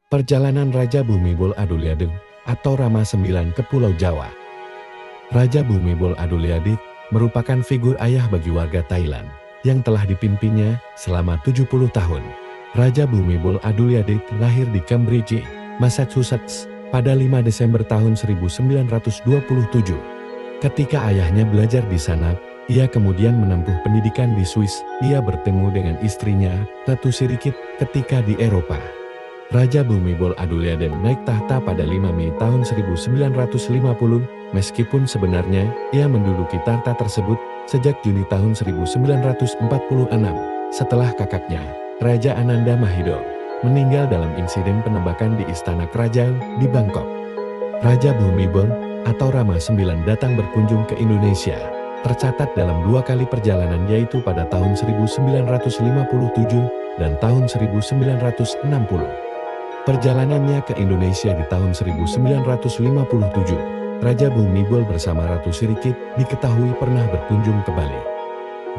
Perjalanan Raja Bhumibol Adulyadej atau Rama IX ke Pulau Jawa. Raja Bhumibol Adulyadej merupakan figur ayah bagi warga Thailand yang telah dipimpinnya selama 70 tahun. Raja Bhumibol Adulyadej lahir di Cambridge, Massachusetts pada 5 Desember tahun 1927. Ketika ayahnya belajar di sana, ia kemudian menempuh pendidikan di Swiss. Ia bertemu dengan istrinya, Ratu Sirikit, ketika di Eropa. Raja Bhumibol Adulyadej naik tahta pada 5 Mei tahun 1950, meskipun sebenarnya ia menduduki tahta tersebut sejak Juni tahun 1946, setelah kakaknya, Raja Ananda Mahidol, meninggal dalam insiden penembakan di Istana Kerajaan di Bangkok. Raja Bhumibol atau Rama IX datang berkunjung ke Indonesia, tercatat dalam 2 kali perjalanan, yaitu pada tahun 1957 dan tahun 1960. Perjalanannya ke Indonesia di tahun 1957, Raja Bhumibol bersama Ratu Sirikit diketahui pernah berkunjung ke Bali.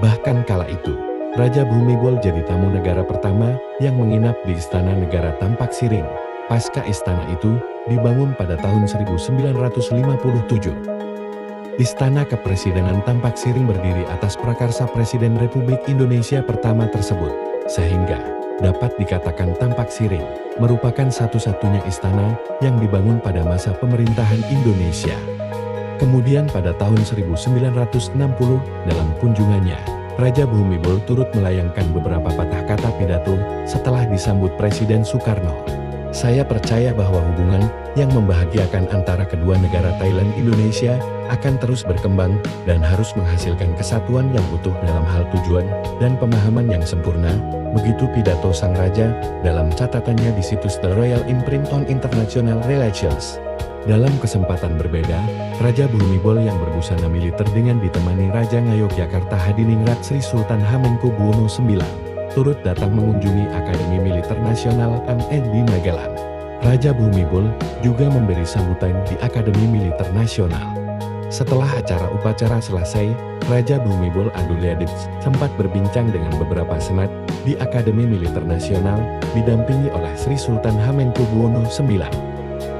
Bahkan kala itu, Raja Bhumibol jadi tamu negara pertama yang menginap di Istana Negara Tampak Siring. Pasca istana itu dibangun pada tahun 1957. Istana Kepresidenan Tampak Siring berdiri atas prakarsa Presiden Republik Indonesia pertama tersebut, sehingga dapat dikatakan Tampak Siring merupakan satu-satunya istana yang dibangun pada masa pemerintahan Indonesia. Kemudian pada tahun 1960, dalam kunjungannya, Raja Bhumibol turut melayangkan beberapa patah kata pidato setelah disambut Presiden Soekarno. Saya percaya bahwa hubungan yang membahagiakan antara kedua negara Thailand Indonesia akan terus berkembang dan harus menghasilkan kesatuan yang utuh dalam hal tujuan dan pemahaman yang sempurna. Begitu pidato sang raja dalam catatannya di situs The Royal Imprint on International Relations. Dalam kesempatan berbeda, Raja Bhumibol yang berbusana militer dengan ditemani Raja Ngayogyakarta Hadiningrat Sri Sultan Hamengkubuwono IX turut datang mengunjungi Akademi Militer Nasional (AMN) di Magelang. Raja Bhumibol juga memberi sambutan di Akademi Militer Nasional. Setelah acara upacara selesai, Raja Bhumibol Adulyadej sempat berbincang dengan beberapa senat di Akademi Militer Nasional, didampingi oleh Sri Sultan Hamengkubuwono IX.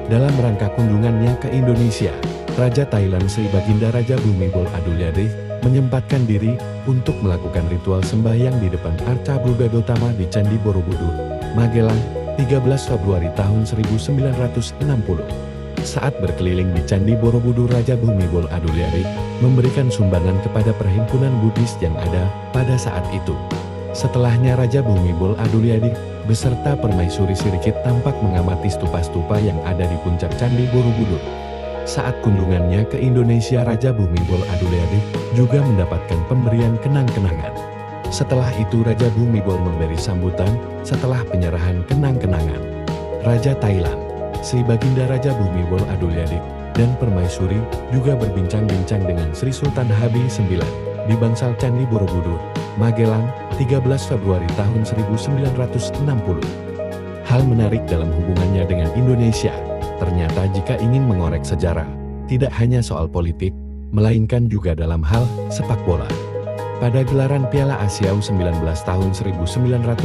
Dalam rangka kunjungannya ke Indonesia, Raja Thailand Sri Baginda Raja Bhumibol Adulyadej menyempatkan diri untuk melakukan ritual sembahyang di depan arca Bodhidharma di Candi Borobudur, Magelang, 13 Februari tahun 1960. Saat berkeliling di Candi Borobudur, Raja Bhumibol Adulyadej memberikan sumbangan kepada perhimpunan Buddhis yang ada pada saat itu. Setelahnya Raja Bhumibol Adulyadej beserta Permaisuri Sirikit tampak mengamati stupa-stupa yang ada di puncak Candi Borobudur. Saat kunjungannya ke Indonesia, Raja Bhumibol Adulyadej juga mendapatkan pemberian kenang-kenangan. Setelah itu Raja Bhumibol memberi sambutan setelah penyerahan kenang-kenangan. Raja Thailand Sri Baginda Raja Bhumibol Adulyadej dan Permaisuri juga berbincang-bincang dengan Sri Sultan HB9 di bangsal Candi Borobudur, Magelang, 13 Februari tahun 1960. Hal menarik dalam hubungannya dengan Indonesia, ternyata jika ingin mengorek sejarah, tidak hanya soal politik, melainkan juga dalam hal sepak bola. Pada gelaran Piala Asia U19 tahun 1961,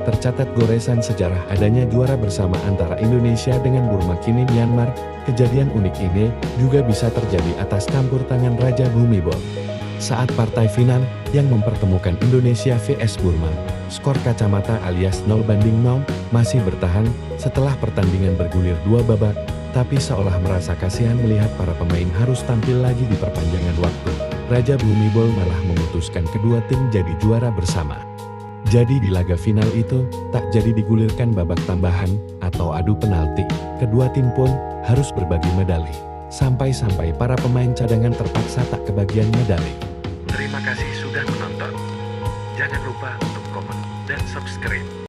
tercatat goresan sejarah adanya juara bersama antara Indonesia dengan Burma kini Myanmar. Kejadian unik ini juga bisa terjadi atas campur tangan Raja Bhumibol. Saat partai final yang mempertemukan Indonesia vs Burma, skor kacamata alias 0-0 masih bertahan setelah pertandingan bergulir 2 babak, tapi seolah merasa kasihan melihat para pemain harus tampil lagi di perpanjangan waktu. Raja Bhumibol malah memutuskan kedua tim jadi juara bersama. Jadi di laga final itu, tak jadi digulirkan babak tambahan atau adu penalti. Kedua tim pun harus berbagi medali. Sampai-sampai para pemain cadangan terpaksa tak kebagian medali. Terima kasih.